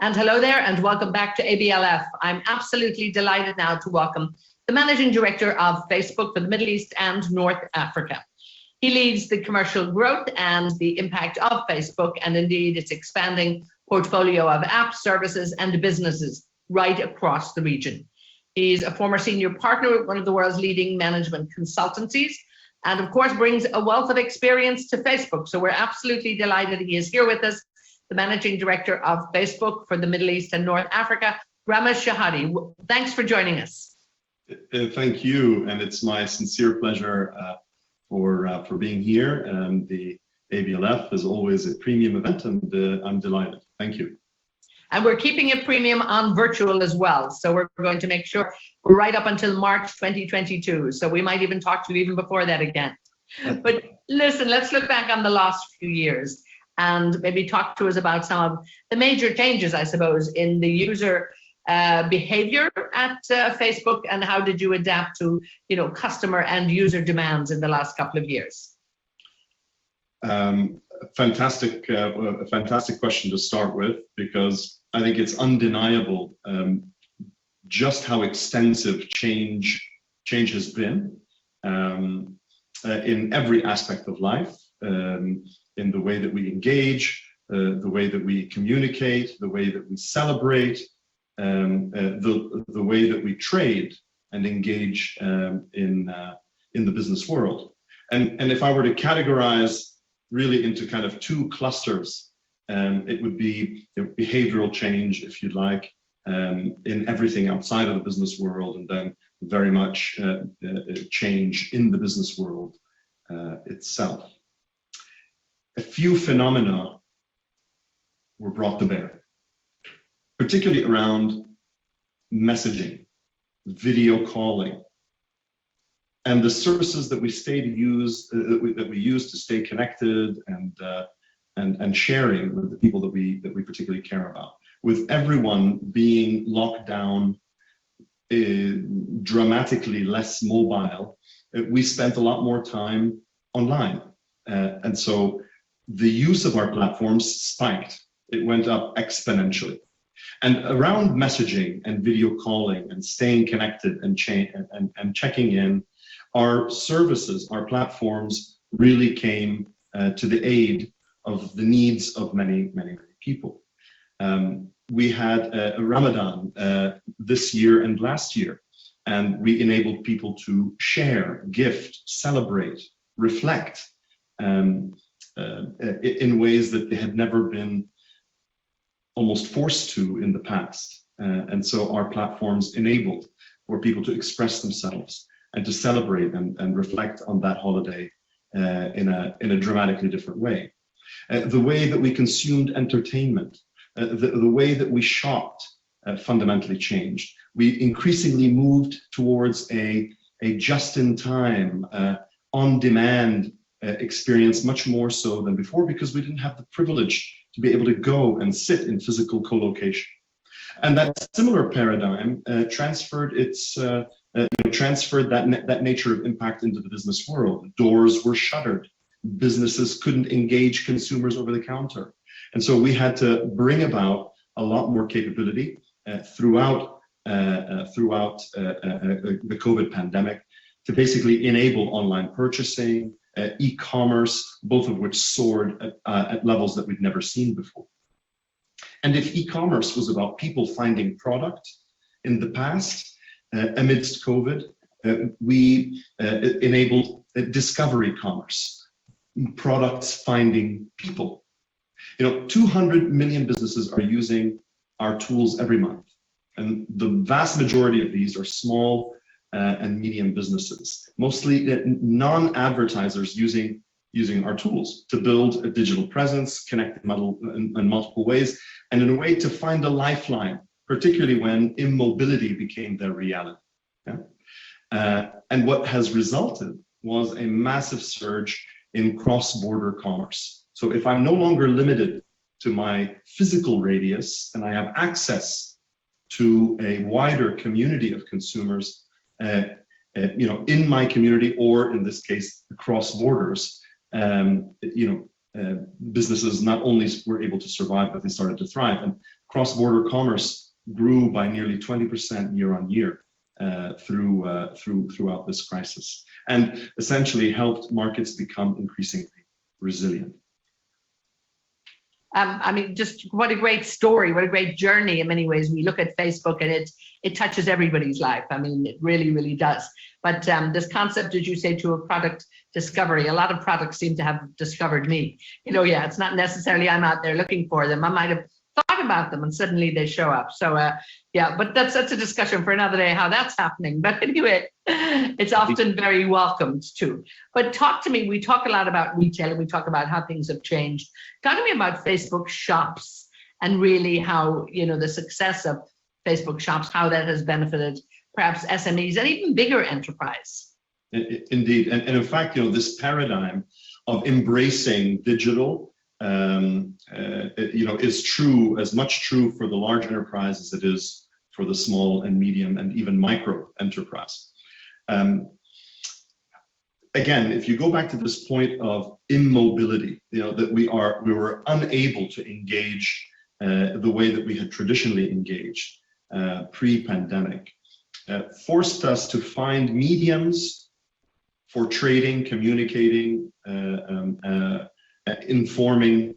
And hello there, and welcome back to ABLF. I'm absolutely delighted now to welcome the Managing Director of Facebook for the Middle East and North Africa. He leads the commercial growth and the impact of Facebook, and indeed its expanding portfolio of apps, services, and businesses right across the region. He's a former senior partner at one of the world's leading management consultancies, and of course brings a wealth of experience to Facebook. So we're absolutely delighted he is here with us, the Managing Director of Facebook for the Middle East and North Africa, Ramez Shehadi. Thanks for joining us. Thank you, and it's my sincere pleasure for being here. The ABLF is always a premium event, and I'm delighted. Thank you. And we're keeping it premium on virtual as well. So we're going to make sure we're right up until March 2022. So we might even talk to you even before that again. But listen, let's look back on the last few years and maybe talk to us about some of the major changes, I suppose, in the user behavior at Facebook, and how did you adapt to, customer and user demands in the last couple of years? Fantastic question to start with, because I think it's undeniable just how extensive change has been in every aspect of life, in the way that we engage, the way that we communicate, the way that we celebrate, the way that we trade and engage in the business world. And if I were to categorize really into kind of two clusters, it would be behavioral change, if you like, in everything outside of the business world, and then very much change in the business world itself. A few phenomena were brought to bear, particularly around messaging, video calling, and the services that we use to stay connected and sharing with the people that we particularly care about. With everyone being locked down, dramatically less mobile, we spent a lot more time online, and so the use of our platforms spiked. It went up exponentially. And around messaging and video calling and staying connected and checking in, our services, our platforms really came to the aid of the needs of many, many people. We had a Ramadan this year and last year, and we enabled people to share, gift, celebrate, reflect in ways that they had never been almost forced to in the past. And so our platforms enabled for people to express themselves and to celebrate and reflect on that holiday in a dramatically different way. The way that we consumed entertainment, the way that we shopped fundamentally changed. We increasingly moved towards a just-in-time, on-demand experience, much more so than before, because we didn't have the privilege to be able to go and sit in physical co-location. And that similar paradigm transferred that nature of impact into the business world. Doors were shuttered. Businesses couldn't engage consumers over the counter. And so we had to bring about a lot more capability throughout the COVID pandemic to basically enable online purchasing, e-commerce, both of which soared at levels that we'd never seen before. And if e-commerce was about people finding product in the past, amidst COVID, we enabled discovery commerce, products finding people. 200 million businesses are using our tools every month, and the vast majority of these are small and medium businesses, mostly non-advertisers using our tools to build a digital presence, connect in multiple ways, and in a way to find a lifeline, particularly when immobility became their reality. Yeah? And what has resulted was a massive surge in cross-border commerce. So if I'm no longer limited to my physical radius and I have access to a wider community of consumers, in my community, or in this case, across borders, businesses not only were able to survive, but they started to thrive. And cross-border commerce grew by nearly 20% year on year throughout this crisis, and essentially helped markets become increasingly resilient. I mean, just what a great story, what a great journey in many ways. We look at Facebook and it touches everybody's life. I mean, it really, really does. But this concept, as you say, to a product discovery, a lot of products seem to have discovered me. You know, yeah, it's not necessarily I'm out there looking for them. I might have thought about them and suddenly they show up. So yeah, but that's a discussion for another day, how that's happening. But anyway, it's often very welcomed too. But talk to me, we talk a lot about retail and we talk about how things have changed. Talk to me about Facebook shops and really how, you know, the success of Facebook shops, how that has benefited perhaps SMEs and even bigger enterprise. Indeed, and in fact, you know, this paradigm of embracing digital you know, is true, as much true for the large enterprise as it is for the small and medium and even micro enterprise. Again, if you go back to this point of immobility, you know, that we were unable to engage the way that we had traditionally engaged pre-pandemic, forced us to find mediums for trading, communicating, informing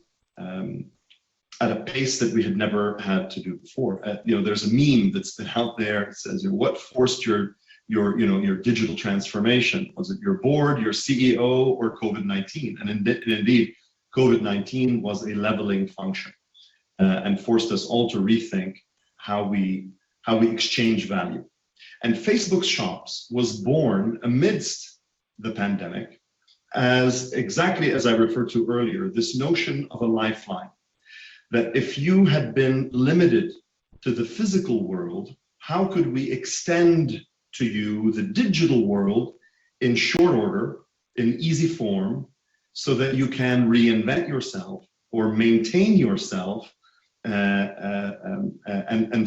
at a pace that we had never had to do before. You know, there's a meme that's been out there that says, "What forced your digital transformation? Was it your board, your CEO, or COVID-19?" And indeed, COVID-19 was a leveling function and forced us all to rethink how we exchange value. And Facebook Shops was born amidst the pandemic as exactly as I referred to earlier, this notion of a lifeline, that if you had been limited to the physical world, how could we extend to you the digital world in short order, in easy form, so that you can reinvent yourself or maintain yourself and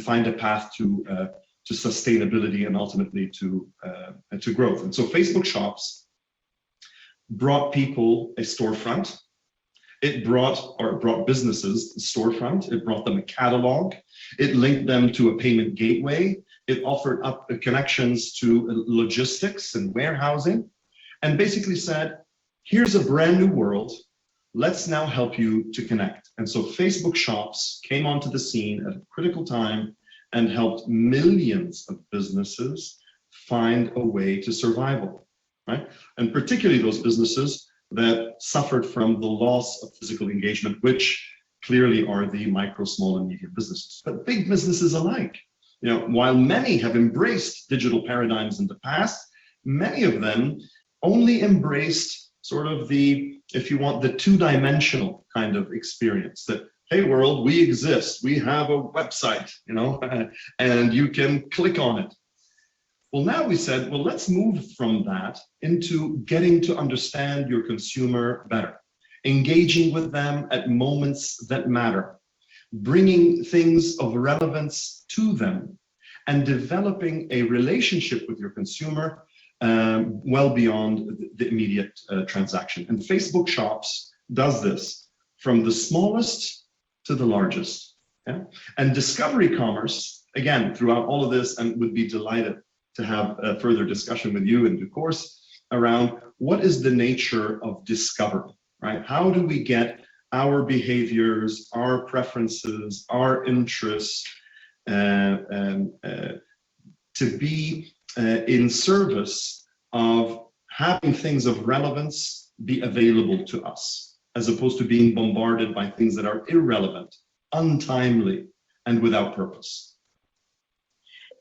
find a path to sustainability and ultimately to growth. And so Facebook Shops brought people a storefront. It brought businesses a storefront. It brought them a catalog. It linked them to a payment gateway. It offered up connections to logistics and warehousing, and basically said, here's a brand new world. Let's now help you to connect. And so Facebook Shops came onto the scene at a critical time and helped millions of businesses find a way to survival. Right? And particularly those businesses that suffered from the loss of physical engagement, which clearly are the micro, small, and medium businesses, but big businesses alike. You know, while many have embraced digital paradigms in the past, many of them only embraced sort of the, if you want, the two-dimensional kind of experience that, hey world, we exist, we have a website, you know, and you can click on it. Well, now we said, well, let's move from that into getting to understand your consumer better, engaging with them at moments that matter, bringing things of relevance to them, and developing a relationship with your consumer well beyond the immediate transaction. And Facebook Shops does this from the smallest to the largest. Yeah? And discovery commerce, again, throughout all of this, and would be delighted to have a further discussion with you in due course around what is the nature of discovery, right? How do we get our behaviors, our preferences, our interests to be in service of having things of relevance be available to us, as opposed to being bombarded by things that are irrelevant, untimely, and without purpose.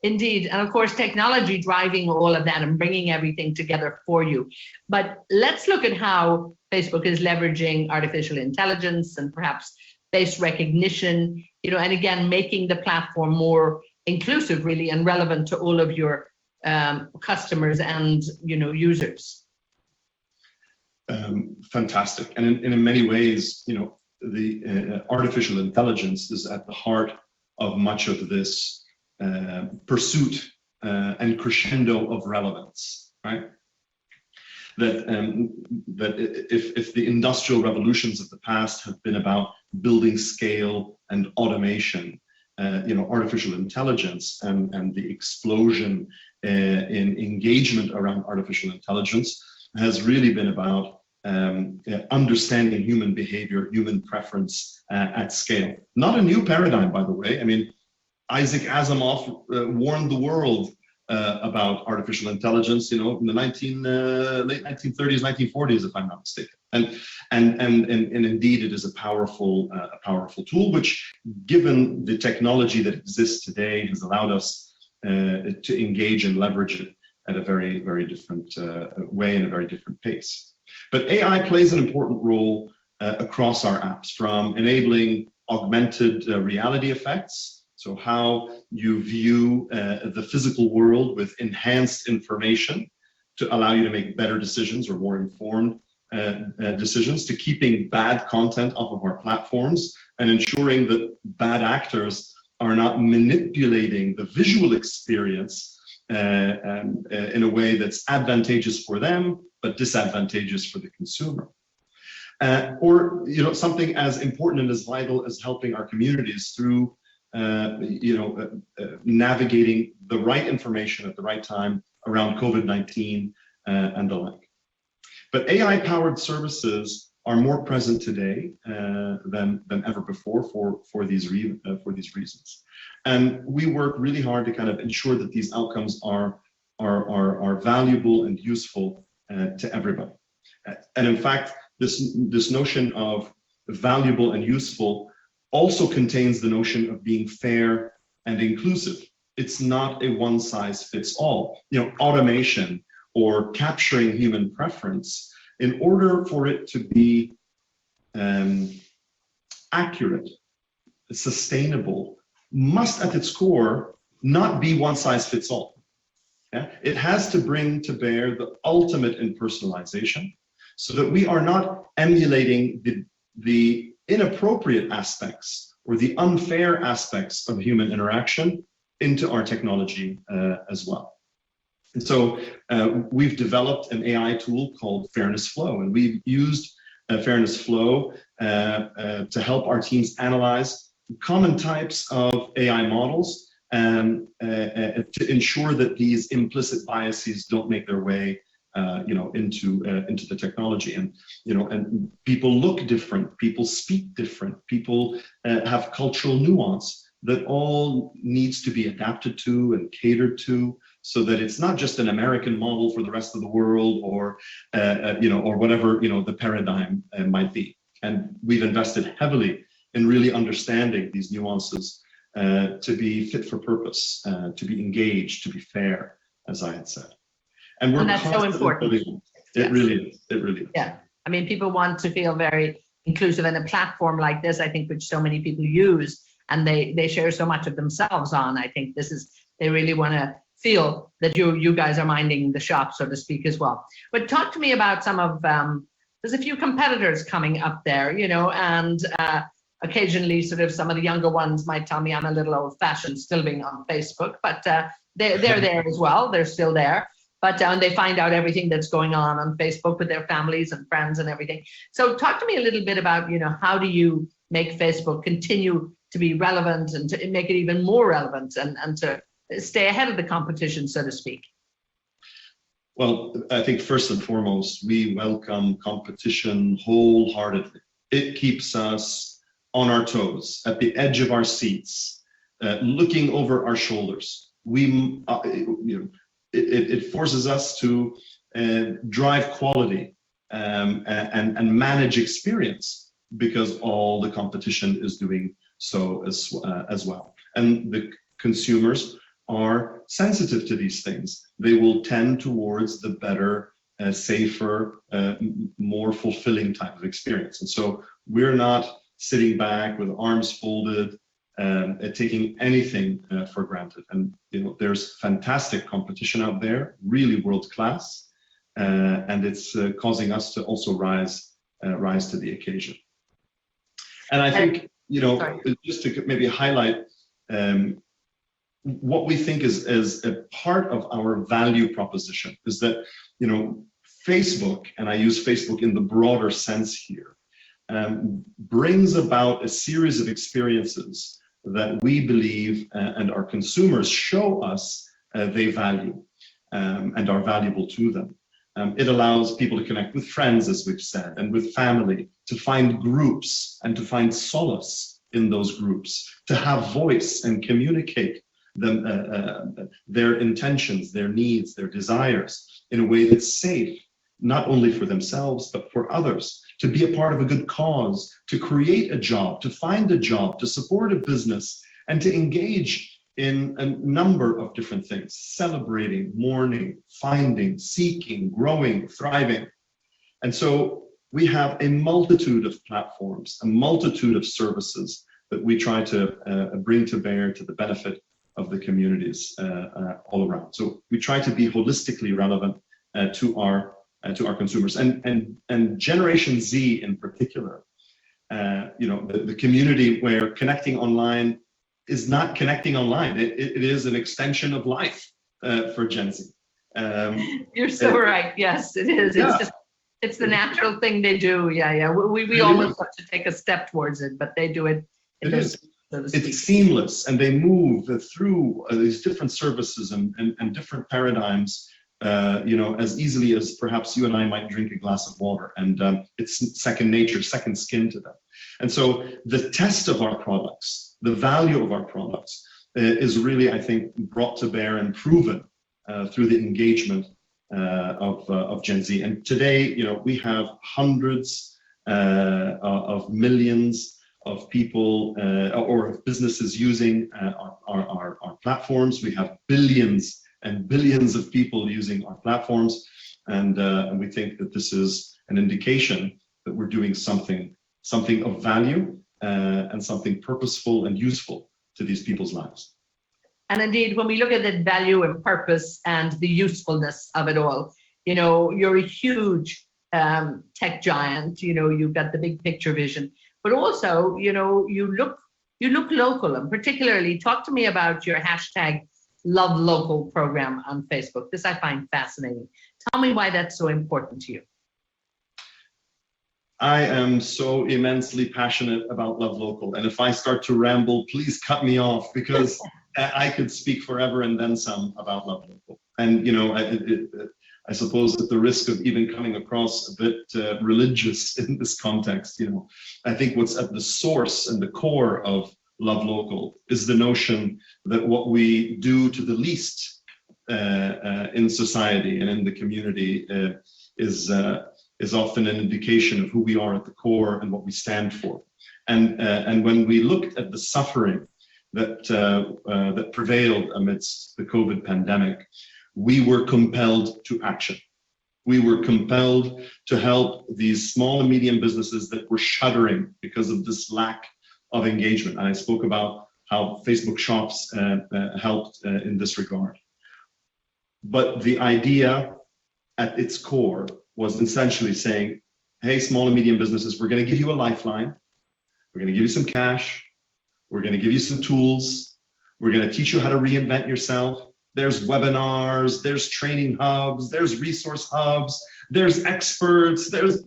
Indeed. And of course, technology driving all of that and bringing everything together for you. But let's look at how Facebook is leveraging artificial intelligence and perhaps face recognition, you know, and again, making the platform more inclusive really and relevant to all of your customers and, you know, users. Fantastic. And in many ways, you know, the artificial intelligence is at the heart of much of this pursuit and crescendo of relevance, right? That if the industrial revolutions of the past have been about building scale and automation, artificial intelligence and the explosion in engagement around artificial intelligence has really been about understanding human behavior, human preference at scale. Not a new paradigm, by the way. I mean, Isaac Asimov warned the world about artificial intelligence, in the late 1930s, 1940s, if I'm not mistaken. And indeed, it is a powerful tool, which, given the technology that exists today, has allowed us to engage and leverage it at a very, very different way and a very different pace. But AI plays an important role across our apps, from enabling augmented reality effects. So how you view the physical world with enhanced information to allow you to make better decisions or more informed decisions, to keeping bad content off of our platforms and ensuring that bad actors are not manipulating the visual experience in a way that's advantageous for them, but disadvantageous for the consumer. Or something as important and as vital as helping our communities through navigating the right information at the right time around COVID-19 and the like. But AI-powered services are more present today than ever before for these reasons. And we work really hard to kind of ensure that these outcomes are valuable and useful to everybody. And in fact, this notion of valuable and useful also contains the notion of being fair and inclusive. It's not a one-size-fits-all. Automation or capturing human preference, in order for it to be accurate, sustainable, must at its core not be one-size-fits-all. Yeah? It has to bring to bear the ultimate in personalization, so that we are not emulating the inappropriate aspects or the unfair aspects of human interaction into our technology as well. And so we've developed an AI tool called Fairness Flow, and we've used Fairness Flow to help our teams analyze common types of AI models and to ensure that these implicit biases don't make their way into the technology. And and people look different, people speak different, people have cultural nuance that all needs to be adapted to and catered to, so that it's not just an American model for the rest of the world, or or whatever the paradigm might be. And we've invested heavily in really understanding these nuances to be fit for purpose, to be engaged, to be fair, as I had said. And that's so important. It really is. It really is. Yeah. I mean, people want to feel very inclusive, in a platform like this, I think, which so many people use, and they share so much of themselves on. I think they really want to feel that you guys are minding the shop, so to speak, as well. But talk to me about some of, there's a few competitors coming up there, and occasionally sort of some of the younger ones might tell me I'm a little old fashioned still being on Facebook, but they're there as well. They're still there. But they find out everything that's going on Facebook with their families and friends and everything. So talk to me a little bit about, how do you make Facebook continue to be relevant and to make it even more relevant and to stay ahead of the competition, so to speak? Well, I think first and foremost, we welcome competition wholeheartedly. It keeps us on our toes, at the edge of our seats, looking over our shoulders. It forces us to drive quality and manage experience, because all the competition is doing so as well. And the consumers are sensitive to these things. They will tend towards the better, safer, more fulfilling type of experience. And so we're not sitting back with arms folded, taking anything for granted. And there's fantastic competition out there, really world class, and it's causing us to also rise to the occasion. And I think just to maybe highlight what we think is a part of our value proposition is that Facebook, and I use Facebook in the broader sense here, brings about a series of experiences that we believe and our consumers show us they value and are valuable to them. It allows people to connect with friends, as we've said, and with family, to find groups and to find solace in those groups, to have voice and communicate them, their intentions, their needs, their desires in a way that's safe, not only for themselves, but for others, to be a part of a good cause, to create a job, to find a job, to support a business, and to engage in a number of different things: celebrating, mourning, finding, seeking, growing, thriving. And so we have a multitude of platforms, a multitude of services that we try to bring to bear to the benefit of the communities all around. So we try to be holistically relevant to our consumers, and Generation Z in particular. The community where connecting online is not connecting online. It is an extension of life for Gen Z. You're so right. Yes, it is. Yeah. It's the natural thing they do. Yeah. We almost have to take a step towards it, but they do it. It is. It's seamless, and they move through these different services and different paradigms, as easily as perhaps you and I might drink a glass of water, and it's second nature, second skin to them. And so the test of our products, the value of our products, is really, I think, brought to bear and proven through the engagement of Gen Z. And today, we have hundreds of millions of people or of businesses using our platforms. We have billions and billions of people using our platforms, and we think that this is an indication that we're doing something of value and something purposeful and useful to these people's lives. And indeed, when we look at the value and purpose and the usefulness of it all, you're a huge tech giant. You've got the big picture vision, but also, you look local, and particularly talk to me about your hashtag #LoveLocal program on Facebook. This I find fascinating. Tell me why that's so important to you. I am so immensely passionate about Love Local, and if I start to ramble, please cut me off, because I could speak forever and then some about Love Local. And I suppose at the risk of even coming across a bit religious in this context, I think what's at the source and the core of Love Local is the notion that what we do to the least in society and in the community is often an indication of who we are at the core and what we stand for. And when we looked at the suffering that prevailed amidst the COVID pandemic, we were compelled to action. We were compelled to help these small and medium businesses that were shuttering because of this lack of engagement. And I spoke about how Facebook Shops helped in this regard. But the idea at its core was essentially saying, hey, small and medium businesses, we're going to give you a lifeline. We're going to give you some cash. We're going to give you some tools. We're going to teach you how to reinvent yourself. There's webinars, there's training hubs, there's resource hubs, there's experts, there's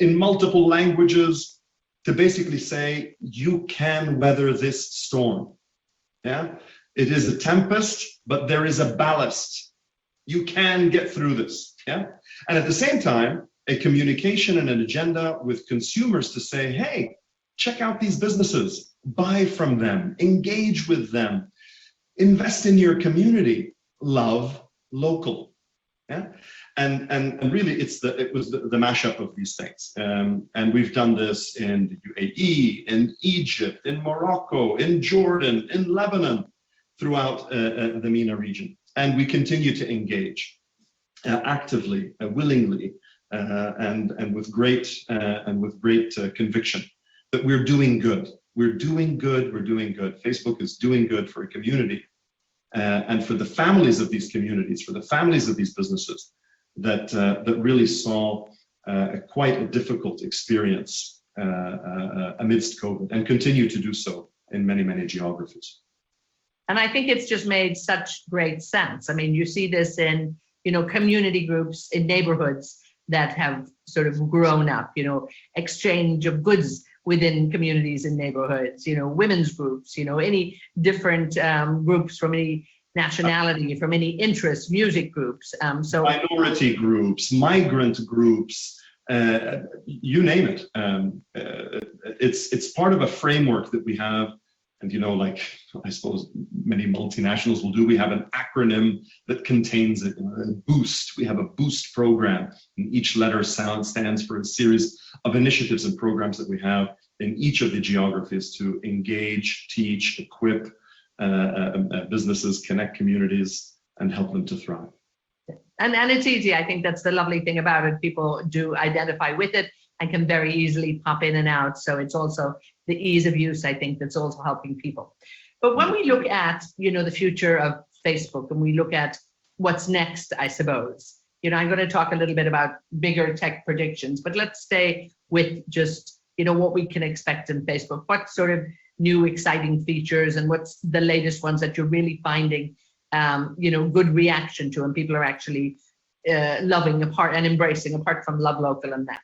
in multiple languages, to basically say, you can weather this storm. Yeah, it is a tempest, but there is a ballast. You can get through this. Yeah, and at the same time, a communication and an agenda with consumers to say, hey, check out these businesses, buy from them, engage with them, invest in your community, love local. Yeah, and really, it was the mashup of these things. And we've done this in the UAE, in Egypt, in Morocco, in Jordan, in Lebanon, throughout the MENA region. And we continue to engage actively, willingly, and with great conviction that we're doing good. We're doing good. We're doing good. Facebook is doing good for a community, and for the families of these communities, for the families of these businesses that really saw quite a difficult experience amidst COVID, and continue to do so in many, many geographies. And I think it's just made such great sense. I mean, you see this in, community groups in neighborhoods that have sort of grown up, exchange of goods within communities and neighborhoods, women's groups, any different groups from any nationality, from any interest, music groups. So minority groups, migrant groups, you name it. It's part of a framework that we have. And, like I suppose many multinationals will do, we have an acronym that contains it, BOOST. We have a BOOST program, and each letter stands for a series of initiatives and programs that we have in each of the geographies to engage, teach, equip businesses, connect communities, and help them to thrive. And it's easy. I think that's the lovely thing about it. People do identify with it and can very easily pop in and out. So it's also the ease of use, I think, that's also helping people. But when we look at, the future of Facebook, and we look at what's next, I suppose, I'm going to talk a little bit about bigger tech predictions, but let's stay with just, what we can expect in Facebook. What sort of new exciting features, and what's the latest ones that you're really finding, good reaction to, and people are actually loving apart and embracing, apart from Love Local and that?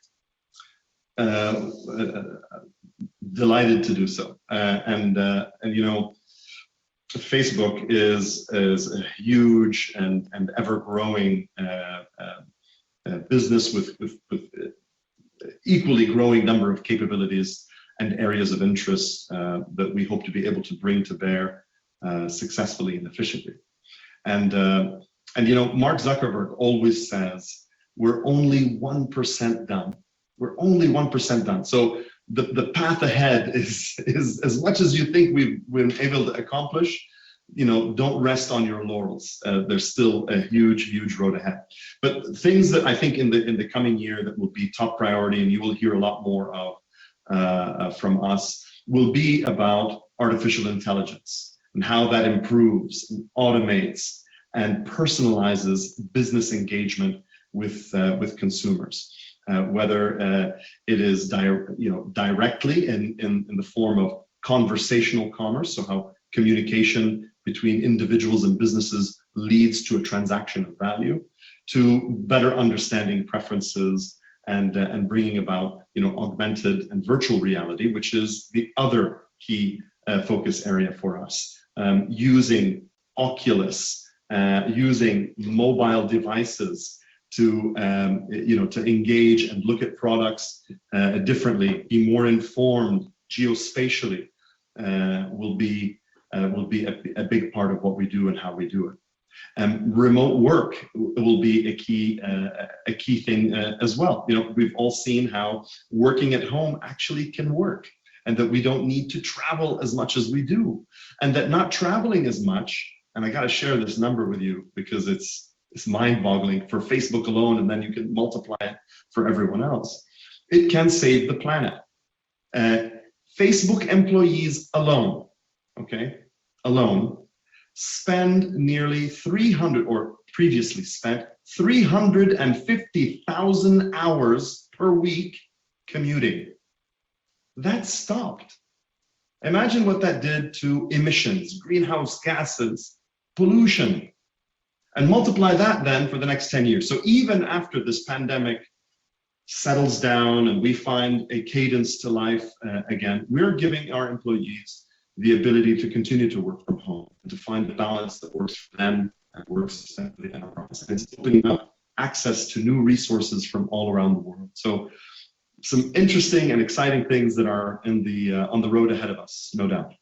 Delighted to do so. And Facebook is a huge and ever growing business with equally growing number of capabilities and areas of interest that we hope to be able to bring to bear successfully and efficiently. And Mark Zuckerberg always says, we're only 1% done. We're only 1% done. So the path ahead is as much as you think we've been able to accomplish, don't rest on your laurels. There's still a huge road ahead. But things that I think in the coming year that will be top priority, and you will hear a lot more of from us, will be about artificial intelligence and how that improves and automates and personalizes business engagement with consumers. Whether it is directly in the form of conversational commerce, so how communication between individuals and businesses leads to a transaction of value, to better understanding preferences and bringing about augmented and virtual reality, which is the other key focus area for us. Using Oculus, using mobile devices to engage and look at products differently, be more informed geospatially, will be a big part of what we do and how we do it. Remote work will be a key thing as well. We've all seen how working at home actually can work, and that we don't need to travel as much as we do, and that not traveling as much. And I got to share this number with you because it's mind-boggling for Facebook alone, and then you can multiply it for everyone else. It can save the planet. Facebook employees alone, spend nearly 350,000 hours per week commuting. That stopped. Imagine what that did to emissions, greenhouse gases, pollution. And multiply that then for the next 10 years. So even after this pandemic settles down and we find a cadence to life again, we're giving our employees the ability to continue to work from home and to find a balance that works for them and works for the enterprise. And it's opening up access to new resources from all around the world. So some interesting and exciting things that are on the road ahead of us, no doubt.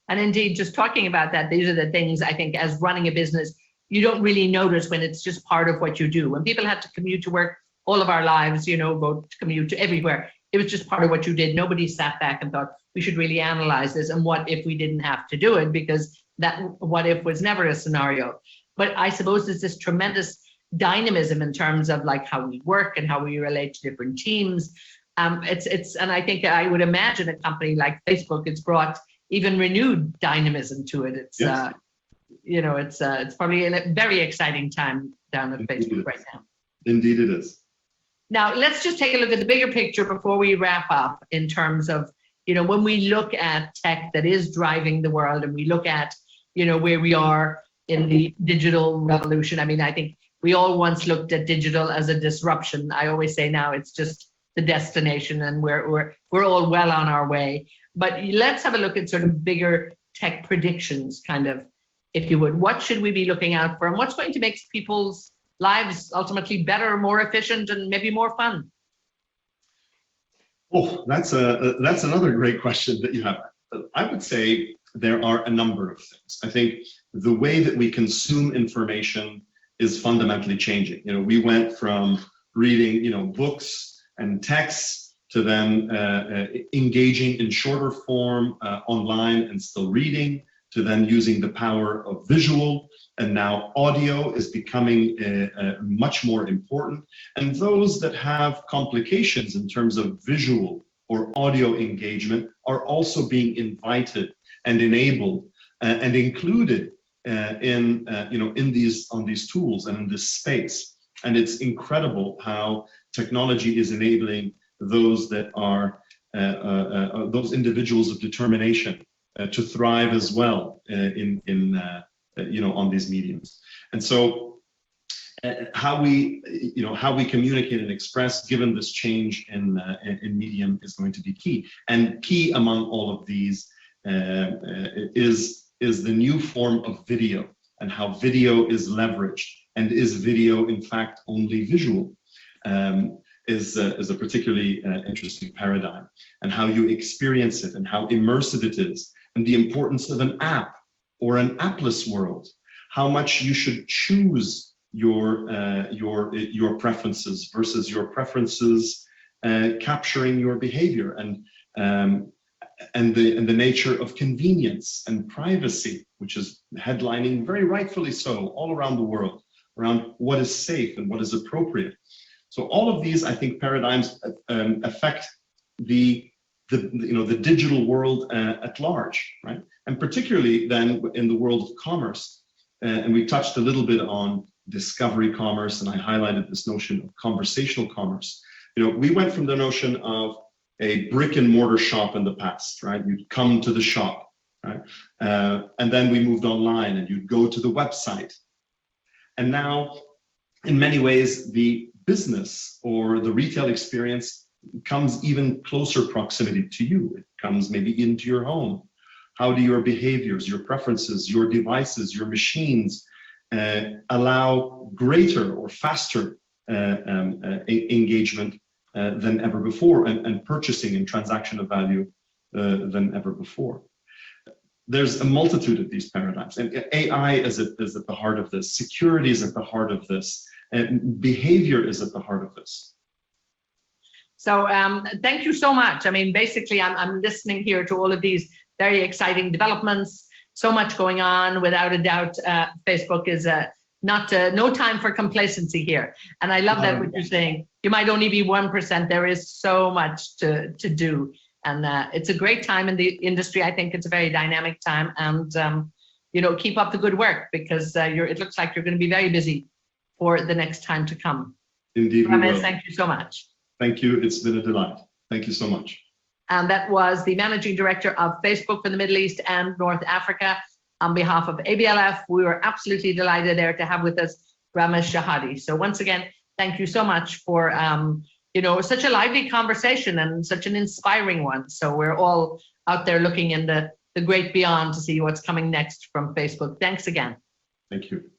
And indeed, just talking about that, these are the things I think as running a business, you don't really notice when it's just part of what you do. When people had to commute to work all of our lives, go to commute to everywhere, it was just part of what you did. Nobody sat back and thought, we should really analyze this. And what if we didn't have to do it? Because that what if was never a scenario. But I suppose there's this tremendous dynamism in terms of like how we work and how we relate to different teams. And I think I would imagine a company like Facebook, it's brought even renewed dynamism to it. It's, yes. It's probably a very exciting time down at Facebook right now. Indeed it is. Now, let's just take a look at the bigger picture before we wrap up in terms of, when we look at tech that is driving the world and we look at, where we are in the digital revolution. I mean, I think we all once looked at digital as a disruption. I always say now it's just the destination, and we're all well on our way. But let's have a look at sort of bigger tech predictions, kind of, if you would. What should we be looking out for, and what's going to make people's lives ultimately better, more efficient, and maybe more fun? Oh, that's another great question that you have. I would say there are a number of things. I think the way that we consume information is fundamentally changing. We went from reading, books and texts to then engaging in shorter form online and still reading, to then using the power of visual, and now audio is becoming much more important. And those that have complications in terms of visual or audio engagement are also being invited and enabled and included on these tools and in this space. And it's incredible how technology is enabling those that are those individuals of determination to thrive as well on these mediums. And so how we communicate and express, given this change in medium, is going to be key. And key among all of these is the new form of video, and how video is leveraged, and is video in fact only visual, is a particularly interesting paradigm, and how you experience it and how immersive it is, and the importance of an app or an appless world, how much you should choose your preferences versus your preferences capturing your behavior, and the nature of convenience and privacy, which is headlining very rightfully so all around the world, around what is safe and what is appropriate. So all of these, I think, paradigms affect the digital world at large, right? And particularly then in the world of commerce. And we touched a little bit on discovery commerce, and I highlighted this notion of conversational commerce. We went from the notion of a brick and mortar shop in the past, right? You'd come to the shop, right? And then we moved online, and you'd go to the website. And now, in many ways, the business or the retail experience comes even closer proximity to you. It comes maybe into your home. How do your behaviors, your preferences, your devices, your machines allow greater or faster engagement than ever before, and purchasing and transaction of value than ever before? There's a multitude of these paradigms, and AI is at the heart of this. Security is at the heart of this, and behavior is at the heart of this. So thank you so much. I mean, basically, I'm listening here to all of these very exciting developments. So much going on. Without a doubt, Facebook is no time for complacency here. And I love that what you're saying. You might only be 1%. There is so much to do. And it's a great time in the industry. I think it's a very dynamic time. And, keep up the good work, because it looks like you're going to be very busy for the next time to come. Indeed. Ramez, thank you so much. Thank you. It's been a delight. Thank you so much. And that was the Managing Director of Facebook for the Middle East and North Africa. On behalf of ABLF, we were absolutely delighted there to have with us Ramez Shehadi. So once again, thank you so much for such a lively conversation and such an inspiring one. So we're all out there looking in the great beyond to see what's coming next from Facebook. Thanks again. Thank you.